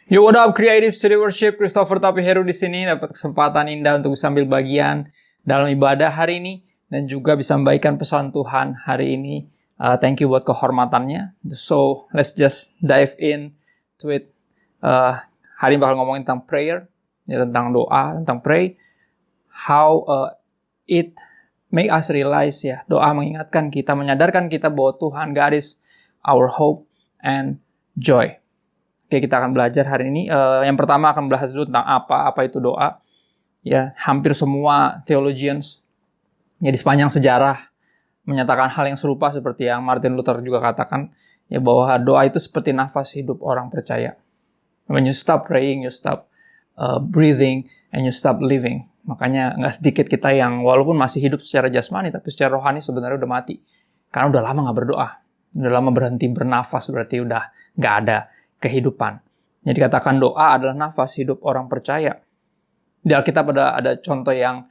Yo, what up, Creative Studio Worship? Christopher Tapi Heru di sini dapat kesempatan indah untuk bisa ambil bagian dalam ibadah hari ini dan juga bisa membagikan pesan Tuhan hari ini. Thank you buat kehormatannya. So, let's just dive in to it. Hari ini bakal ngomongin tentang prayer, ya, tentang doa, tentang pray. How it make us realize, ya, doa mengingatkan kita, menyadarkan kita bahwa Tuhan, God is our hope and joy. Oke, kita akan belajar hari ini. Yang pertama akan bahas dulu tentang apa itu doa. Ya, hampir semua theologians ya di sepanjang sejarah menyatakan hal yang serupa seperti yang Martin Luther juga katakan, ya, bahwa doa itu seperti nafas hidup orang percaya. When you stop praying, you stop breathing, and you stop living. Makanya nggak sedikit kita yang walaupun masih hidup secara jasmani, tapi secara rohani sebenarnya udah mati. Karena udah lama nggak berdoa. Udah lama berhenti bernafas, berarti udah nggak ada kehidupan. Jadi katakan doa adalah nafas hidup orang percaya. Di Alkitab ada contoh yang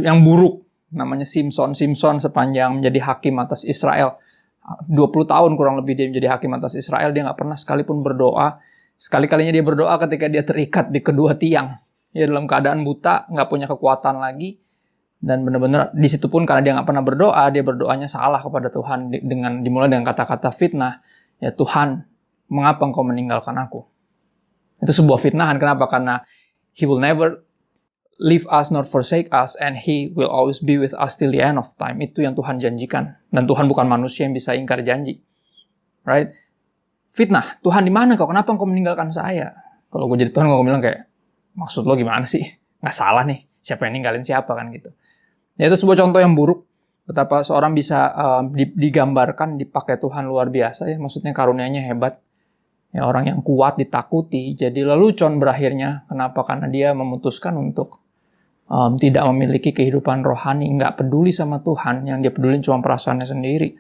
yang buruk, namanya Simson. Simson sepanjang menjadi hakim atas Israel, 20 tahun kurang lebih dia menjadi hakim atas Israel, dia nggak pernah sekalipun berdoa. Sekali-kalinya dia berdoa ketika dia terikat di kedua tiang. Dia dalam keadaan buta, nggak punya kekuatan lagi. Dan benar-benar di situ pun karena dia nggak pernah berdoa, dia berdoanya salah kepada Tuhan dimulai dengan kata-kata fitnah. Ya Tuhan, mengapa engkau meninggalkan aku? Itu sebuah fitnahan. Kenapa? Karena He will never leave us nor forsake us, and He will always be with us till the end of time. Itu yang Tuhan janjikan. Dan Tuhan bukan manusia yang bisa ingkar janji. Right? Fitnah. Tuhan di mana kau? Kenapa engkau meninggalkan saya? Kalau gue jadi Tuhan, gue bilang kayak, maksud lo gimana sih? Nggak salah nih. Siapa yang ninggalin siapa kan gitu. Ya, itu sebuah contoh yang buruk. Betapa seorang bisa digambarkan, dipakai Tuhan luar biasa, ya, maksudnya karunia-Nya hebat. Ya, orang yang kuat ditakuti, jadi lelucon berakhirnya. Kenapa? Karena dia memutuskan untuk tidak memiliki kehidupan rohani, nggak peduli sama Tuhan, yang dia peduli cuma perasaannya sendiri.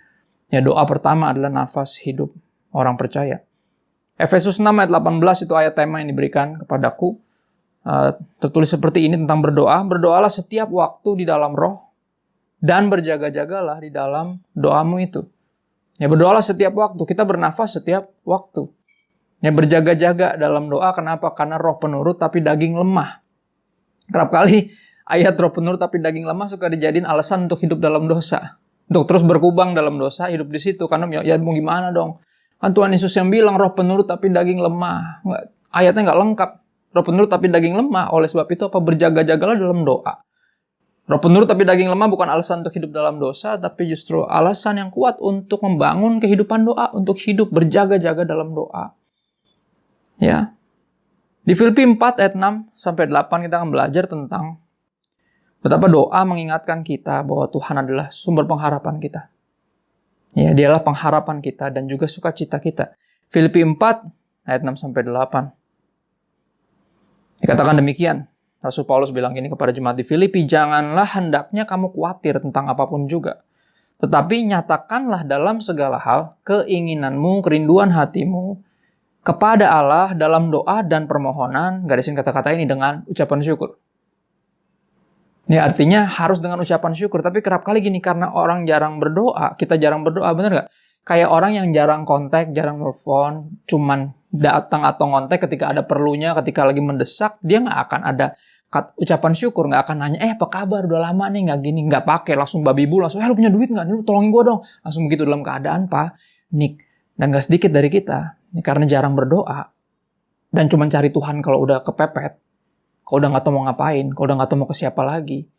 Ya, doa pertama adalah nafas hidup orang percaya. Efesus 6 ayat 18 itu ayat tema yang diberikan kepadaku. Tertulis seperti ini tentang berdoa. Berdoalah setiap waktu di dalam roh, dan berjaga-jagalah di dalam doamu itu. Ya, berdoalah setiap waktu. Kita bernafas setiap waktu. Ya, berjaga-jaga dalam doa. Kenapa? Karena roh penurut tapi daging lemah. Kerap kali ayat roh penurut tapi daging lemah suka dijadiin alasan untuk hidup dalam dosa. Untuk terus berkubang dalam dosa, hidup di situ. Karena ya mau gimana dong? Kan Tuhan Yesus yang bilang roh penurut tapi daging lemah. Ayatnya nggak lengkap. Roh penurut tapi daging lemah. Oleh sebab itu berjaga-jagalah dalam doa. Roh penurut tapi daging lemah bukan alasan untuk hidup dalam dosa, tapi justru alasan yang kuat untuk membangun kehidupan doa, untuk hidup berjaga-jaga dalam doa. Ya. Di Filipi 4 ayat 6 sampai 8 kita akan belajar tentang betapa doa mengingatkan kita bahwa Tuhan adalah sumber pengharapan kita. Ya, Dialah pengharapan kita dan juga sukacita kita. Filipi 4 ayat 6 sampai 8. Dikatakan demikian. Rasul Paulus bilang gini kepada jemaat di Filipi, janganlah hendaknya kamu khawatir tentang apapun juga. Tetapi nyatakanlah dalam segala hal keinginanmu, kerinduan hatimu kepada Allah dalam doa dan permohonan, garisin kata-kata ini, dengan ucapan syukur. Ini artinya harus dengan ucapan syukur. Tapi kerap kali gini, karena orang jarang berdoa, kita jarang berdoa, bener gak? Kayak orang yang jarang kontak, jarang telepon, cuman datang atau ngontek ketika ada perlunya, ketika lagi mendesak, dia gak akan ada ucapan syukur, nggak akan nanya, apa kabar, udah lama nih, nggak gini, nggak pakai, langsung babi bu, langsung, lu punya duit nggak, lu tolongin gue dong, langsung begitu dalam keadaan panik. Dan nggak sedikit dari kita, karena jarang berdoa, dan cuma cari Tuhan kalau udah kepepet, kalau udah nggak tahu mau ngapain, kalau udah nggak tahu mau ke siapa lagi,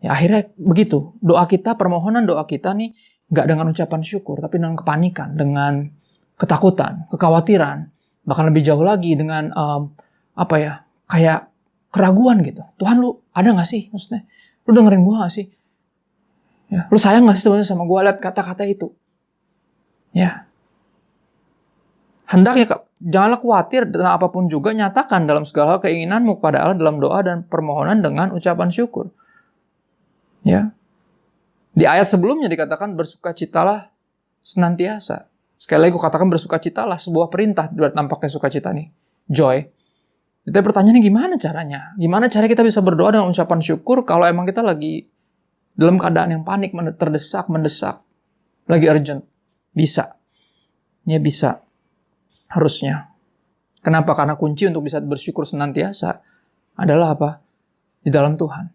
ya akhirnya begitu, doa kita, permohonan doa kita nih, nggak dengan ucapan syukur, tapi dengan kepanikan, dengan ketakutan, kekhawatiran, bahkan lebih jauh lagi dengan, kayak keraguan gitu. Tuhan, lu ada gak sih? Maksudnya, lu dengerin gue gak sih? Ya, lu sayang gak sih sebenarnya sama gue? Lihat kata-kata itu. Ya. Hendaknya, janganlah khawatir tentang apapun juga, nyatakan dalam segala hal keinginanmu kepada Allah dalam doa dan permohonan dengan ucapan syukur. Ya. Di ayat sebelumnya dikatakan bersukacitalah senantiasa. Sekali lagi aku katakan bersukacitalah, sebuah perintah tampaknya sukacita nih. Joy. Jadi pertanyaannya gimana caranya? Gimana cara kita bisa berdoa dengan ucapan syukur kalau emang kita lagi dalam keadaan yang panik, terdesak, mendesak, lagi urgent? Bisa. Ya bisa. Harusnya. Kenapa? Karena kunci untuk bisa bersyukur senantiasa adalah apa? Di dalam Tuhan.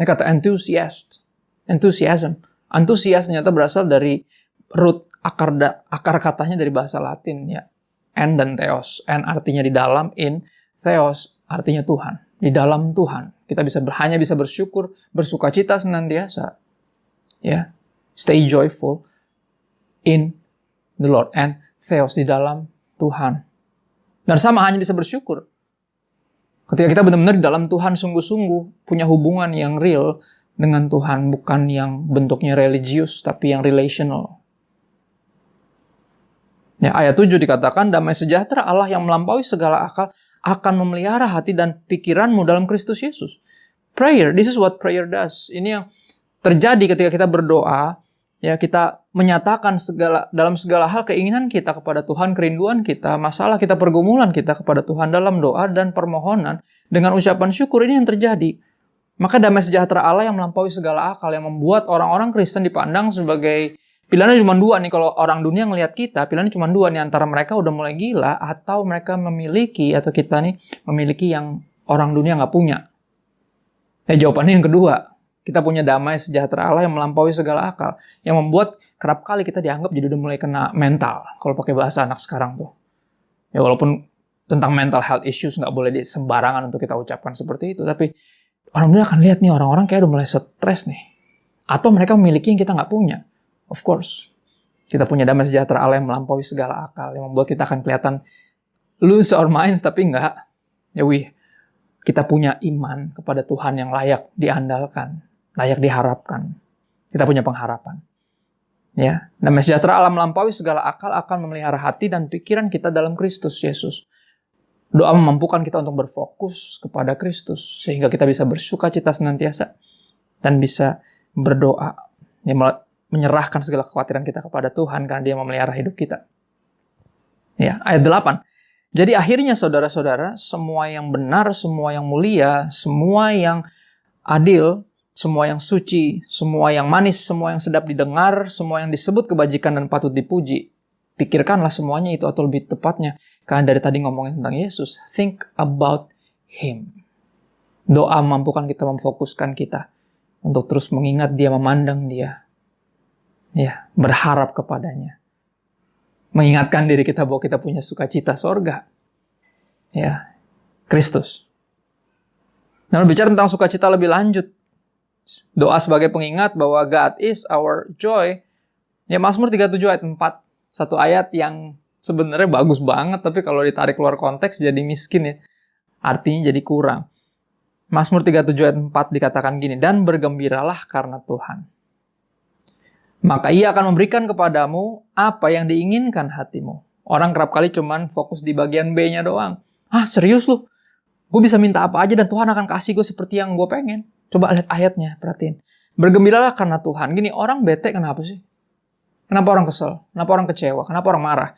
Ini kata enthusiasm. Antusias ternyata berasal dari root akar katanya dari bahasa Latin ya. En dan theos. En artinya di dalam, in, theos artinya Tuhan. Di dalam Tuhan. Kita hanya bisa bersyukur, bersukacita senantiasa. Ya. Stay joyful in the Lord. And theos di dalam Tuhan. Dan sama hanya bisa bersyukur. Ketika kita benar-benar di dalam Tuhan sungguh-sungguh punya hubungan yang real dengan Tuhan, bukan yang bentuknya religius, tapi yang relational. Ya, ayat 7 dikatakan, damai sejahtera Allah yang melampaui segala akal akan memelihara hati dan pikiranmu dalam Kristus Yesus. Prayer, this is what prayer does. Ini yang terjadi ketika kita berdoa, ya kita menyatakan dalam segala hal keinginan kita kepada Tuhan, kerinduan kita, masalah kita, pergumulan kita kepada Tuhan dalam doa dan permohonan dengan ucapan syukur. Ini yang terjadi. Maka damai sejahtera Allah yang melampaui segala akal, yang membuat orang-orang Kristen dipandang sebagai pilihannya cuma dua nih. Kalau orang dunia ngelihat kita, pilihannya cuma dua nih, antara mereka udah mulai gila atau mereka memiliki, atau kita nih memiliki yang orang dunia nggak punya. Jawabannya yang kedua. Kita punya damai sejahtera Allah yang melampaui segala akal. Yang membuat kerap kali kita dianggap jadi udah mulai kena mental. Kalau pakai bahasa anak sekarang tuh. Ya walaupun tentang mental health issues nggak boleh sembarangan untuk kita ucapkan seperti itu. Tapi orang dunia akan lihat nih, orang-orang kayak udah mulai stres nih. Atau mereka memiliki yang kita nggak punya. Of course. Kita punya damai sejahtera Allah yang melampaui segala akal. Yang membuat kita akan kelihatan lose our minds, tapi nggak. Ya kita punya iman kepada Tuhan yang layak diandalkan. Layak diharapkan. Kita punya pengharapan. Ya, damai sejahtera Allah melampaui segala akal akan memelihara hati dan pikiran kita dalam Kristus Yesus. Doa memampukan kita untuk berfokus kepada Kristus sehingga kita bisa bersukacita senantiasa dan bisa berdoa, ya, menyerahkan segala kekhawatiran kita kepada Tuhan karena Dia memelihara hidup kita. Ya, ayat 8. Jadi akhirnya saudara-saudara, semua yang benar, semua yang mulia, semua yang adil, semua yang suci, semua yang manis, semua yang sedap didengar, semua yang disebut kebajikan dan patut dipuji. Pikirkanlah semuanya itu, atau lebih tepatnya, karena dari tadi ngomongin tentang Yesus, think about Him. Doa memampukan kita, memfokuskan kita untuk terus mengingat Dia, memandang Dia. Ya, berharap kepadanya. Mengingatkan diri kita bahwa kita punya sukacita sorga. Ya, Kristus. Nah, berbicara tentang sukacita lebih lanjut, doa sebagai pengingat bahwa God is our joy. Ya, Mazmur 37 ayat 4. Satu ayat yang sebenarnya bagus banget, tapi kalau ditarik keluar konteks jadi miskin ya. Artinya jadi kurang. Mazmur 37 ayat 4 dikatakan gini, dan bergembiralah karena Tuhan. Maka Ia akan memberikan kepadamu apa yang diinginkan hatimu. Orang kerap kali cuman fokus di bagian B-nya doang. Serius lu? Gue bisa minta apa aja dan Tuhan akan kasih gue seperti yang gue pengen. Coba lihat ayatnya, perhatiin. Bergembiralah karena Tuhan. Gini, orang bete kenapa sih? Kenapa orang kesel? Kenapa orang kecewa? Kenapa orang marah?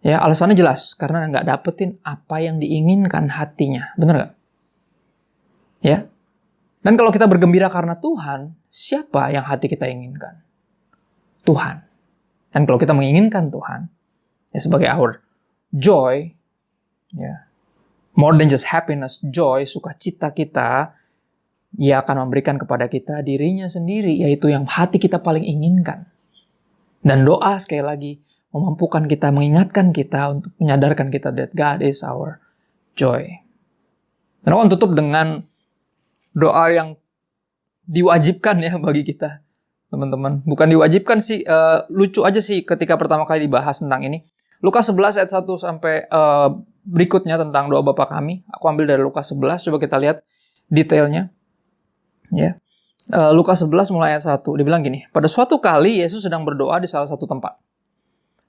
Ya, alasannya jelas. Karena nggak dapetin apa yang diinginkan hatinya. Bener nggak? Ya. Dan kalau kita bergembira karena Tuhan, siapa yang hati kita inginkan? Tuhan. Dan kalau kita menginginkan Tuhan, ya sebagai our joy, ya, more than just happiness, joy, sukacita kita, Ia akan memberikan kepada kita dirinya sendiri, yaitu yang hati kita paling inginkan. Dan doa sekali lagi memampukan kita, mengingatkan kita untuk menyadarkan kita that God is our joy. Dan aku tutup dengan doa yang diwajibkan ya bagi kita, teman-teman. Bukan diwajibkan sih, lucu aja sih ketika pertama kali dibahas tentang ini. Lukas 11 ayat 1 sampai berikutnya tentang doa Bapa kami. Aku ambil dari Lukas 11, coba kita lihat detailnya. Ya, Lukas 11 mulai ayat 1, dia bilang gini, pada suatu kali Yesus sedang berdoa di salah satu tempat.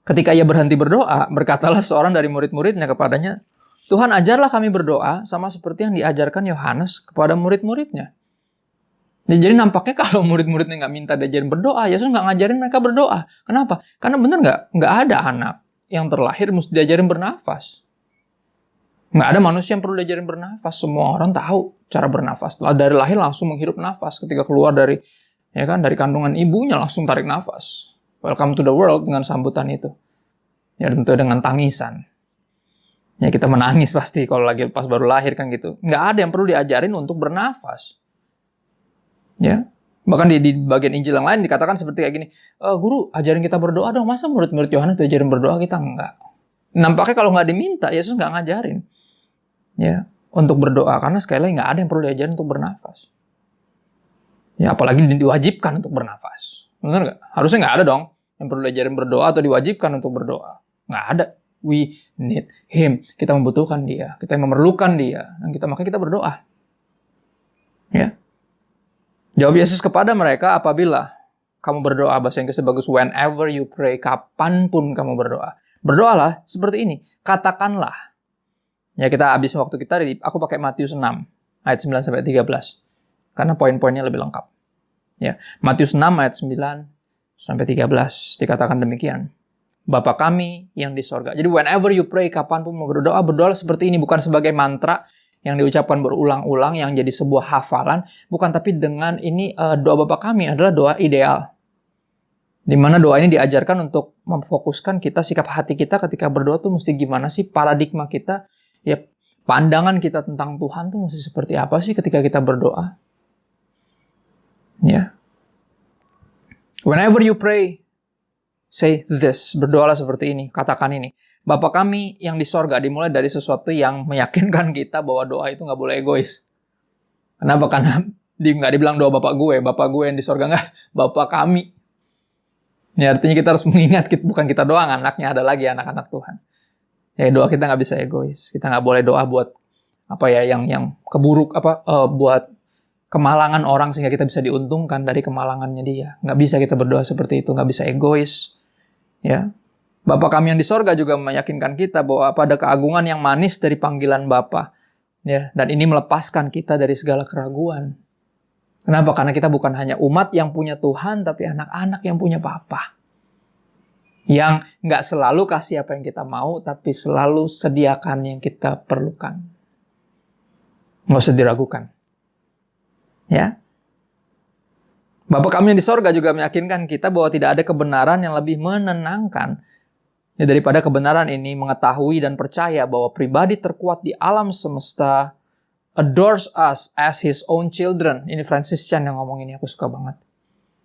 Ketika Ia berhenti berdoa, berkatalah seorang dari murid-muridnya kepadanya, Tuhan, ajarlah kami berdoa sama seperti yang diajarkan Yohanes kepada murid-muridnya. Jadi nampaknya kalau murid-muridnya nggak minta diajarin berdoa, Yesus nggak ngajarin mereka berdoa. Kenapa? Karena bener nggak ada anak yang terlahir mesti diajarin bernafas. Nggak ada manusia yang perlu diajarin bernafas. Semua orang tahu cara bernafas. Dari lahir langsung menghirup nafas. Ketika keluar dari kandungan ibunya langsung tarik nafas. Welcome to the world dengan sambutan itu. Ya tentu dengan tangisan. Ya kita menangis pasti kalau lagi pas baru lahir kan gitu. Nggak ada yang perlu diajarin untuk bernafas. Ya, bahkan di bagian Injil yang lain dikatakan seperti kayak gini, guru ajarin kita berdoa dong, masa murid-murid Yohanes diajarin berdoa kita enggak? Nampaknya kalau nggak diminta, Yesus nggak ngajarin. Ya, untuk berdoa, karena sekali lagi nggak ada yang perlu diajarin untuk bernafas. Ya, apalagi diwajibkan untuk bernafas. Benar nggak? Harusnya nggak ada dong yang perlu diajarin berdoa atau diwajibkan untuk berdoa. Nggak ada. We need Him. Kita membutuhkan Dia. Kita memerlukan Dia. Dan makanya kita berdoa. Ya. Jawab Yesus kepada mereka, apabila kamu berdoa, bahasa Inggrisnya bagus, whenever you pray, kapanpun kamu berdoa. Berdoalah seperti ini. Katakanlah. Ya, kita habis waktu kita, aku pakai Matius 6, ayat 9-13. Karena poin-poinnya lebih lengkap. Ya, Matius 6 ayat 9-13 dikatakan demikian. Bapa kami yang di sorga. Jadi whenever you pray, kapanpun mau berdoa, berdoa seperti ini. Bukan sebagai mantra yang diucapkan berulang-ulang, yang jadi sebuah hafalan. Bukan, tapi dengan ini doa Bapa kami adalah doa ideal. Di mana doa ini diajarkan untuk memfokuskan kita, sikap hati kita ketika berdoa tuh mesti gimana sih, paradigma kita, ya pandangan kita tentang Tuhan tuh mesti seperti apa sih ketika kita berdoa. Ya. Whenever you pray, say this. Berdoalah seperti ini. Katakan ini. Bapa kami yang di sorga, dimulai dari sesuatu yang meyakinkan kita bahwa doa itu nggak boleh egois. Kenapa? Karena nggak dibilang doa Bapak gue yang di sorga. Nggak. Bapak kami. Ya, artinya kita harus mengingat, bukan kita doang, anaknya ada lagi anak-anak Tuhan. Ya, doa kita nggak bisa egois. Kita nggak boleh doa buat apa ya, yang keburuk, buat kemalangan orang sehingga kita bisa diuntungkan dari kemalangannya dia. Nggak bisa kita berdoa seperti itu, nggak bisa egois. Ya, Bapa kami yang di sorga juga meyakinkan kita bahwa pada keagungan yang manis dari panggilan Bapa. Ya, dan ini melepaskan kita dari segala keraguan. Kenapa? Karena kita bukan hanya umat yang punya Tuhan, tapi anak-anak yang punya Bapa. Yang nggak selalu kasih apa yang kita mau, tapi selalu sediakan yang kita perlukan. Nggak usah diragukan. Ya, Bapa kami yang di sorga juga meyakinkan kita bahwa tidak ada kebenaran yang lebih menenangkan ya, daripada kebenaran ini, mengetahui dan percaya bahwa pribadi terkuat di alam semesta adores us as His own children. Ini Francis Chan yang ngomong ini, aku suka banget.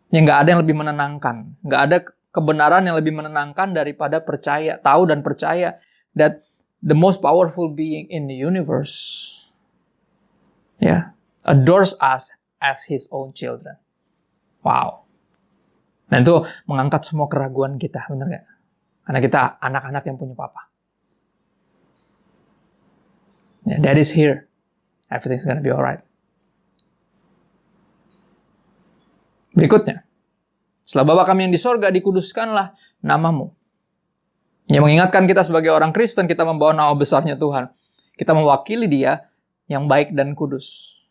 Ya, nggak ada yang lebih menenangkan, nggak ada kebenaran yang lebih menenangkan daripada percaya, tahu dan percaya that the most powerful being in the universe, ya, adores us as His own children. Wow. Dan itu mengangkat semua keraguan kita, benar gak? Karena kita anak-anak yang punya Papa. Yeah, Dad is here. Everything's gonna be alright. Berikutnya. Setelah Bapa kami yang di sorga, dikuduskanlah namamu. Yang mengingatkan kita sebagai orang Kristen, kita membawa nama besarnya Tuhan. Kita mewakili Dia yang baik dan kudus.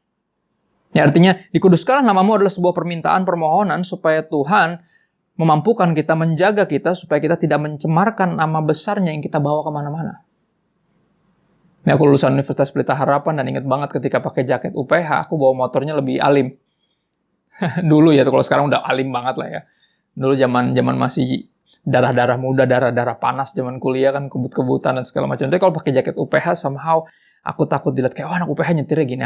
Ya, artinya dikuduskanlah namamu adalah sebuah permintaan, permohonan supaya Tuhan memampukan kita, menjaga kita supaya kita tidak mencemarkan nama besarnya yang kita bawa kemana-mana. Ini aku lulusan Universitas Pelita Harapan dan ingat banget ketika pakai jaket UPH, aku bawa motornya lebih alim. Dulu ya, kalau sekarang udah alim banget lah ya. Dulu zaman masih darah-darah muda, darah-darah panas, zaman kuliah kan kebut-kebutan dan segala macam. Tapi kalau pakai jaket UPH somehow aku takut dilihat kayak, anak UPH nyetirnya gini.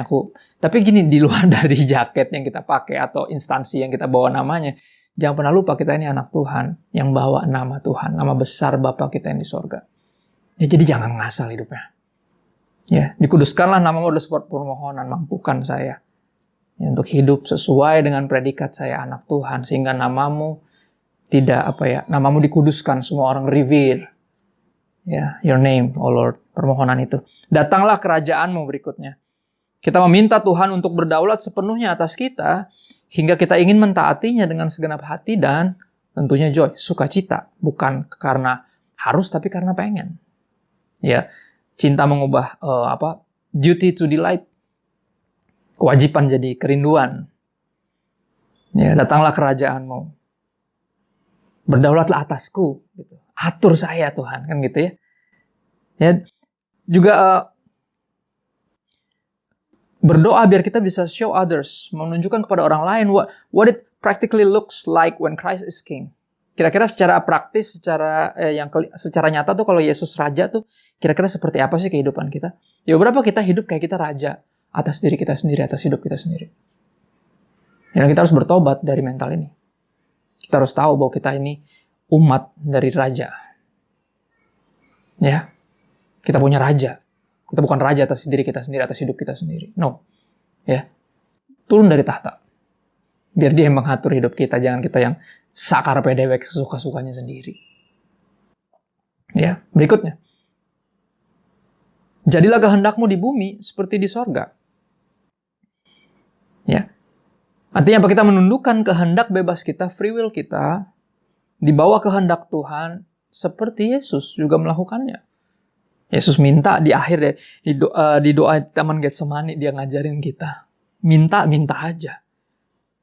Tapi gini, di luar dari jaket yang kita pakai atau instansi yang kita bawa namanya, jangan pernah lupa kita ini anak Tuhan yang bawa nama Tuhan, nama besar Bapa kita yang di sorga. Ya, jadi jangan ngasal hidupnya. Ya, dikuduskanlah namamu adalah sebuah permohonan, mampukan saya ya, untuk hidup sesuai dengan predikat saya anak Tuhan, sehingga namamu namamu dikuduskan, semua orang revere. Ya, your name, oh Lord, permohonan itu. Datanglah kerajaanmu berikutnya. Kita meminta Tuhan untuk berdaulat sepenuhnya atas kita, hingga kita ingin mentaatinya dengan segenap hati dan tentunya joy, sukacita. Bukan karena harus, tapi karena pengen. Ya, cinta mengubah duty to delight. Kewajiban jadi kerinduan. Ya, datanglah kerajaanmu. Berdaulatlah atasku. Gitu. Atur saya Tuhan, kan gitu ya. Ya, juga berdoa biar kita bisa show others, menunjukkan kepada orang lain what it practically looks like when Christ is King. Kira-kira secara praktis, secara nyata tuh kalau Yesus Raja tuh kira-kira seperti apa sih kehidupan kita? Ya berapa kita hidup kayak kita raja atas diri kita sendiri, atas hidup kita sendiri. Dan kita harus bertobat dari mental ini. Kita harus tahu bahwa kita ini umat dari raja. Ya, kita punya raja. Kita bukan raja atas diri kita sendiri, atas hidup kita sendiri. No. Ya. Turun dari tahta. Biar dia yang mengatur hidup kita, jangan kita yang sakar pedewek sesuka-sukanya sendiri. Ya, berikutnya. Jadilah kehendakmu di bumi seperti di sorga. Ya. Artinya apa? Kita menundukkan kehendak bebas kita, free will kita, di bawah kehendak Tuhan, seperti Yesus juga melakukannya. Yesus minta di akhir di doa Taman Getsemani, dia ngajarin kita. Minta aja.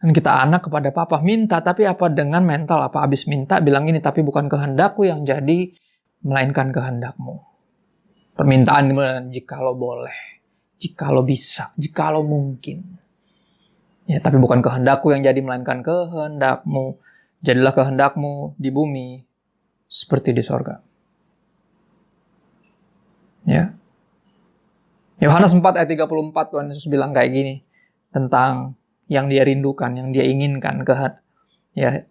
Dan kita anak kepada Papa, minta, tapi apa dengan mental? Apa habis minta, bilang ini, tapi bukan kehendakku yang jadi, melainkan kehendakmu. Permintaan jikalau boleh, jikalau bisa, jikalau mungkin. Ya, tapi bukan kehendakku yang jadi, melainkan kehendakmu. Jadilah kehendakmu di bumi seperti di sorga. Ya. Yohanes 4 ayat 34, Tuhan Yesus bilang kayak gini tentang yang dia rindukan, yang dia inginkan, ya,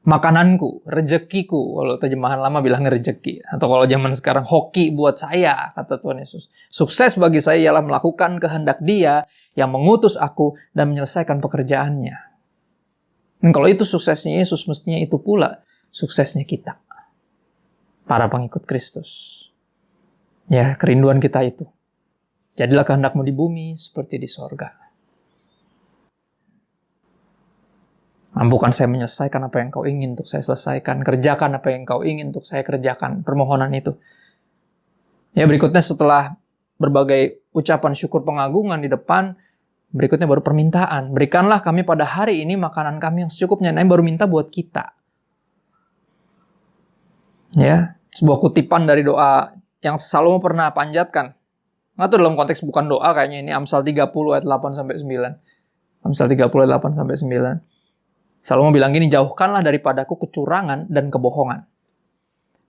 makananku, rezekiku. Kalau terjemahan lama bilang rezeki, atau kalau zaman sekarang hoki buat saya, kata Tuhan Yesus. Sukses bagi saya ialah melakukan kehendak Dia yang mengutus aku dan menyelesaikan pekerjaannya. Dan kalau itu suksesnya Yesus, mestinya itu pula suksesnya kita, para pengikut Kristus. Ya, kerinduan kita itu. Jadilah kehendakmu di bumi seperti di sorga. Mampukan saya menyelesaikan apa yang kau ingin untuk saya selesaikan. Kerjakan apa yang kau ingin untuk saya kerjakan. Permohonan itu. Ya, berikutnya setelah berbagai ucapan syukur pengagungan di depan, berikutnya baru permintaan. Berikanlah kami pada hari ini makanan kami yang secukupnya. Nah, baru minta buat kita. Ya, sebuah kutipan dari doa yang Salomo pernah panjatkan. Nggak tahu dalam konteks bukan doa kayaknya ini. Amsal 30 ayat 8-9. Amsal 30 ayat 8-9. Salomo bilang gini, jauhkanlah daripadaku kecurangan dan kebohongan.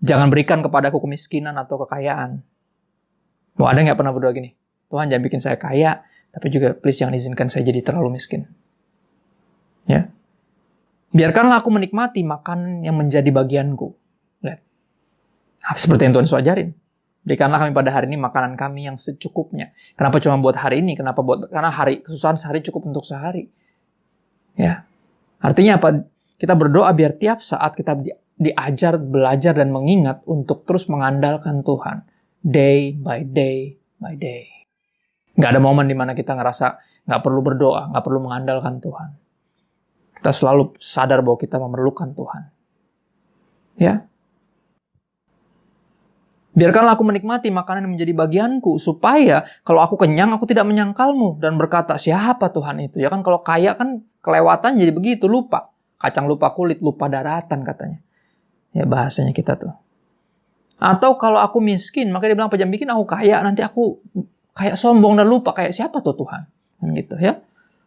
Jangan berikan kepadaku kemiskinan atau kekayaan. Mau ada nggak pernah berdoa gini? Tuhan jangan bikin saya kaya, tapi juga please jangan izinkan saya jadi terlalu miskin. Ya. Biarkanlah aku menikmati makanan yang menjadi bagianku. Lihat. Seperti yang Tuhan Yesus ajarin. Berikanlah kami pada hari ini makanan kami yang secukupnya. Kenapa cuma buat hari ini? Karena kesusahan sehari cukup untuk sehari. Ya. Artinya apa? Kita berdoa biar tiap saat kita diajar, belajar, dan mengingat untuk terus mengandalkan Tuhan. Day by day by day. Nggak ada momen di mana kita ngerasa nggak perlu berdoa, nggak perlu mengandalkan Tuhan. Kita selalu sadar bahwa kita memerlukan Tuhan. Ya. Biarkanlah aku menikmati makanan yang menjadi bagianku, supaya kalau aku kenyang, aku tidak menyangkalmu dan berkata, siapa Tuhan itu? Ya kan kalau kaya kan kelewatan jadi begitu, lupa. Kacang lupa kulit, lupa daratan katanya. Ya bahasanya kita tuh. Atau kalau aku miskin, maka dia bilang, jangan bikin aku kaya, nanti aku kayak sombong dan lupa, kayak siapa tuh Tuhan? Gitu ya.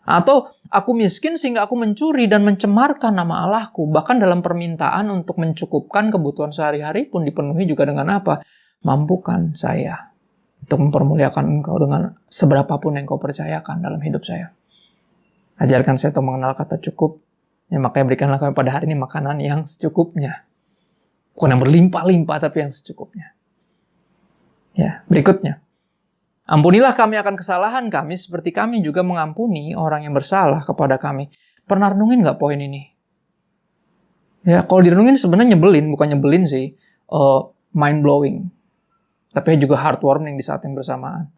Atau aku miskin sehingga aku mencuri dan mencemarkan nama Allahku. Bahkan dalam permintaan untuk mencukupkan kebutuhan sehari-hari pun dipenuhi juga dengan apa? Mampukan saya untuk mempermuliakan engkau dengan seberapapun yang kau percayakan dalam hidup saya. Ajarkan saya untuk mengenal kata cukup. Ya, makanya berikanlah kami pada hari ini makanan yang secukupnya. Bukan yang berlimpah-limpah, tapi yang secukupnya. Ya, berikutnya. Ampunilah kami akan kesalahan kami, seperti kami juga mengampuni orang yang bersalah kepada kami. Pernah renungin nggak poin ini? Ya, kalau direnungin sebenarnya nyebelin, bukan nyebelin sih. Mind-blowing. Tapi juga heartwarming di saat yang bersamaan.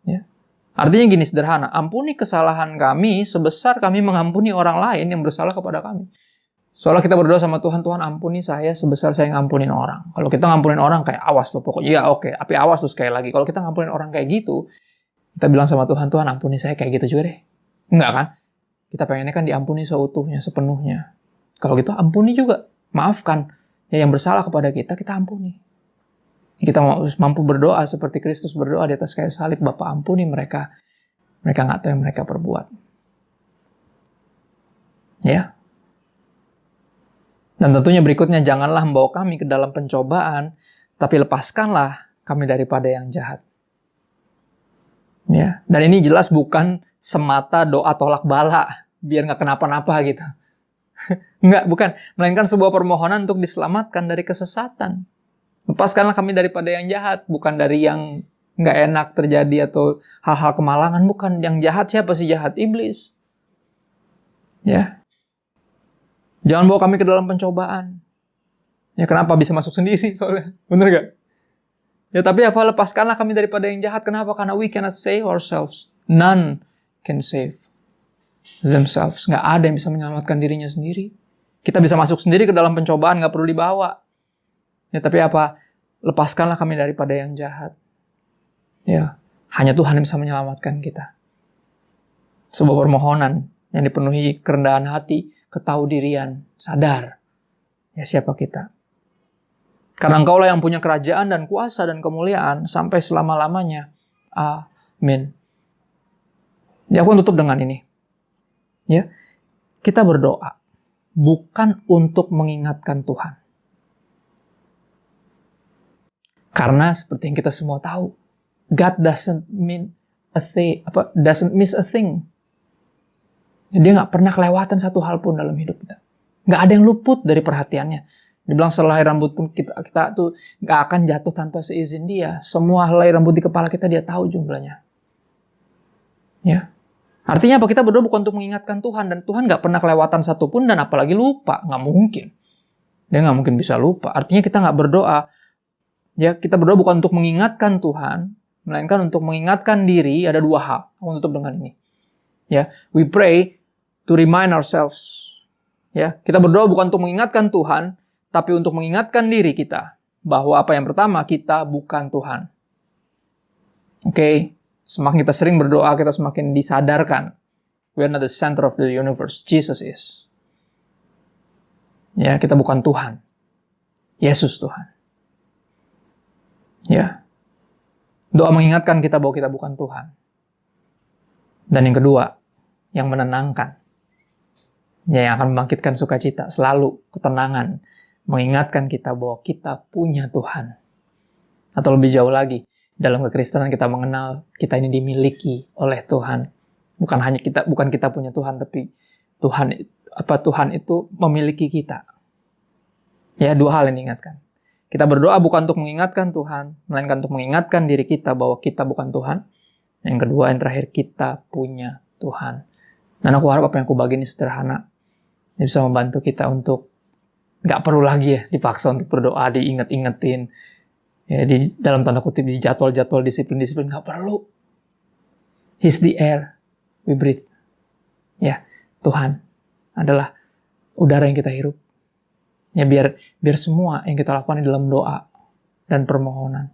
Ya. Artinya gini sederhana, ampuni kesalahan kami sebesar kami mengampuni orang lain yang bersalah kepada kami. Soalnya kita berdoa sama Tuhan, Tuhan ampuni saya sebesar saya ngampunin orang. Kalau kita ngampunin orang kayak awas loh pokoknya, ya oke, tapi awas tuh sekali lagi. Kalau kita ngampunin orang kayak gitu, kita bilang sama Tuhan, Tuhan ampuni saya kayak gitu juga deh. Enggak kan? Kita pengennya kan diampuni seutuhnya, sepenuhnya. Kalau gitu ampuni juga, maafkan. Ya, yang bersalah kepada kita, kita ampuni. Kita harus mampu berdoa seperti Kristus berdoa di atas kayu salib, Bapa ampuni mereka. Mereka nggak tahu yang mereka perbuat. Ya. Dan tentunya berikutnya, janganlah membawa kami ke dalam pencobaan, tapi lepaskanlah kami daripada yang jahat. Ya, dan ini jelas bukan semata doa tolak bala, biar nggak kenapa-napa gitu. Enggak, bukan. Melainkan sebuah permohonan untuk diselamatkan dari kesesatan. Lepaskanlah kami daripada yang jahat, bukan dari yang nggak enak terjadi atau hal-hal kemalangan. Bukan, yang jahat siapa sih jahat? Iblis. Ya. Jangan bawa kami ke dalam pencobaan. Ya kenapa bisa masuk sendiri soalnya? Bener gak? Ya tapi apa? Lepaskanlah kami daripada yang jahat. Kenapa? Karena we cannot save ourselves. None can save themselves. Nggak ada yang bisa menyelamatkan dirinya sendiri. Kita bisa masuk sendiri ke dalam pencobaan, nggak perlu dibawa. Ya tapi apa? Lepaskanlah kami daripada yang jahat. Ya, hanya Tuhan yang bisa menyelamatkan kita. Sebuah permohonan yang dipenuhi kerendahan hati, ketahuidirian, sadar. Ya siapa kita? Karena Engkaulah yang punya kerajaan dan kuasa dan kemuliaan sampai selama-lamanya. Amin. Ya aku tutup dengan ini. Ya, kita berdoa bukan untuk mengingatkan Tuhan. Karena seperti yang kita semua tahu, God doesn't miss a thing. Dia nggak pernah kelewatan satu hal pun dalam hidup kita. Nggak ada yang luput dari perhatiannya. Dibilang selai rambut pun kita tuh nggak akan jatuh tanpa seizin Dia. Semua helai rambut di kepala kita Dia tahu jumlahnya. Ya. Artinya apa? Kita berdoa bukan untuk mengingatkan Tuhan. Dan Tuhan nggak pernah kelewatan satu pun dan apalagi lupa. Nggak mungkin. Dia nggak mungkin bisa lupa. Artinya kita nggak berdoa. Ya, kita berdoa bukan untuk mengingatkan Tuhan. Melainkan untuk mengingatkan diri. Ada dua hal. Aku tutup dengan ini. Ya, we pray to remind ourselves. Ya, kita berdoa bukan untuk mengingatkan Tuhan. Tapi untuk mengingatkan diri kita. Bahwa apa yang pertama, kita bukan Tuhan. Oke. Semakin kita sering berdoa, kita semakin disadarkan. We are not the center of the universe. Jesus is. Ya, kita bukan Tuhan. Yesus Tuhan. Ya. Doa mengingatkan kita bahwa kita bukan Tuhan. Dan yang kedua, yang menenangkan. Ya, yang akan membangkitkan sukacita. Selalu ketenangan. Mengingatkan kita bahwa kita punya Tuhan. Atau lebih jauh lagi. Dalam kekristenan kita mengenal kita ini dimiliki oleh Tuhan. Bukan kita punya Tuhan, tapi Tuhan itu memiliki kita. Ya, dua hal yang diingatkan. Kita berdoa bukan untuk mengingatkan Tuhan, melainkan untuk mengingatkan diri kita bahwa kita bukan Tuhan. Yang kedua, yang terakhir, kita punya Tuhan. Dan aku harap apa yang aku bagi ini sederhana. Ini bisa membantu kita untuk nggak perlu lagi ya dipaksa untuk berdoa, diinget-ingetin. Ya, di dalam tanda kutip di jadwal-jadwal disiplin-disiplin nggak perlu. He's the air we breathe. Ya, Tuhan adalah udara yang kita hirup. Ya, biar semua yang kita lakukan di dalam doa dan permohonan.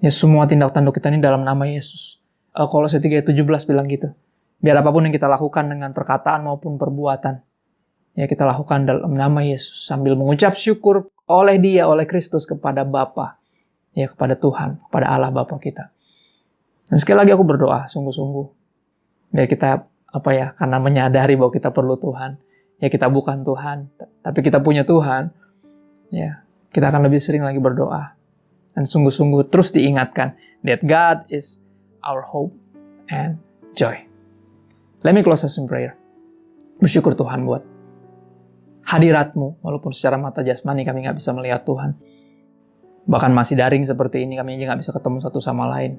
Ya, semua tindak tanduk kita ini dalam nama Yesus. Kolose 3:17 bilang gitu. Biar apapun yang kita lakukan dengan perkataan maupun perbuatan, ya kita lakukan dalam nama Yesus sambil mengucap syukur oleh Dia, oleh Kristus kepada Bapa. Ya, kepada Tuhan, kepada Allah Bapa kita. Dan sekali lagi aku berdoa sungguh-sungguh. Biar kita karena menyadari bahwa kita perlu Tuhan. Ya, kita bukan Tuhan, tapi kita punya Tuhan. Ya, kita akan lebih sering lagi berdoa. Dan sungguh-sungguh terus diingatkan that God is our hope and joy. Let me close us in prayer. Bersyukur Tuhan buat hadirat-Mu, walaupun secara mata jasmani kami nggak bisa melihat Tuhan. Bahkan masih daring seperti ini, kami aja nggak bisa ketemu satu sama lain.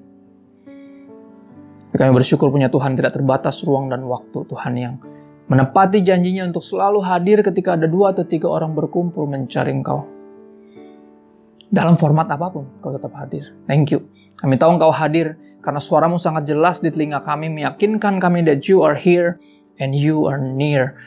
Kami bersyukur punya Tuhan tidak terbatas ruang dan waktu. Tuhan yang menepati janjinya untuk selalu hadir ketika ada 2 atau 3 orang berkumpul mencari Engkau. Dalam format apapun, Kau tetap hadir. Thank you. Kami tahu Engkau hadir karena suara-Mu sangat jelas di telinga kami, meyakinkan kami that you are here and you are near.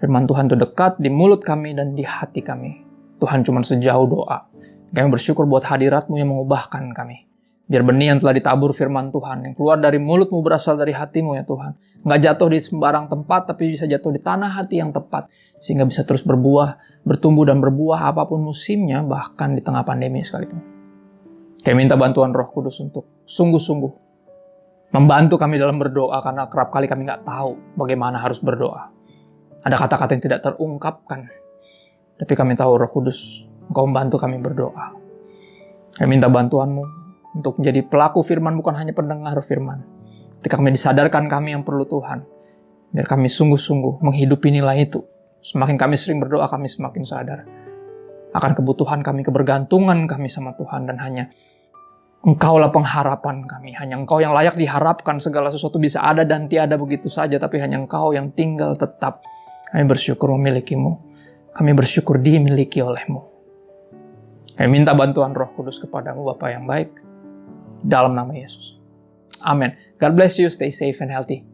Firman Tuhan itu dekat di mulut kami dan di hati kami. Tuhan cuma sejauh doa. Kami bersyukur buat hadirat-Mu yang mengubahkan kami. Biar benih yang telah ditabur firman Tuhan, yang keluar dari mulut-Mu berasal dari hati-Mu ya Tuhan. Nggak jatuh di sembarang tempat, tapi bisa jatuh di tanah hati yang tepat. Sehingga bisa terus berbuah, bertumbuh dan berbuah apapun musimnya, bahkan di tengah pandemi sekalipun. Kami minta bantuan Roh Kudus untuk sungguh-sungguh membantu kami dalam berdoa, karena kerap kali kami nggak tahu bagaimana harus berdoa. Ada kata-kata yang tidak terungkapkan. Tapi kami tahu Roh Kudus, Engkau membantu kami berdoa. Kami minta bantuan-Mu untuk menjadi pelaku firman, bukan hanya pendengar firman. Ketika kami disadarkan kami yang perlu Tuhan, biar kami sungguh-sungguh menghidupi nilai itu. Semakin kami sering berdoa, kami semakin sadar akan kebutuhan kami, kebergantungan kami sama Tuhan, dan hanya Engkaulah pengharapan kami. Hanya Engkau yang layak diharapkan. Segala sesuatu bisa ada dan tiada begitu saja, tapi hanya Engkau yang tinggal tetap. Kami bersyukur memiliki-Mu. Kami bersyukur dimiliki oleh-Mu. Kami minta bantuan Roh Kudus kepada-Mu, Bapa yang baik, dalam nama Yesus. Amin. God bless you. Stay safe and healthy.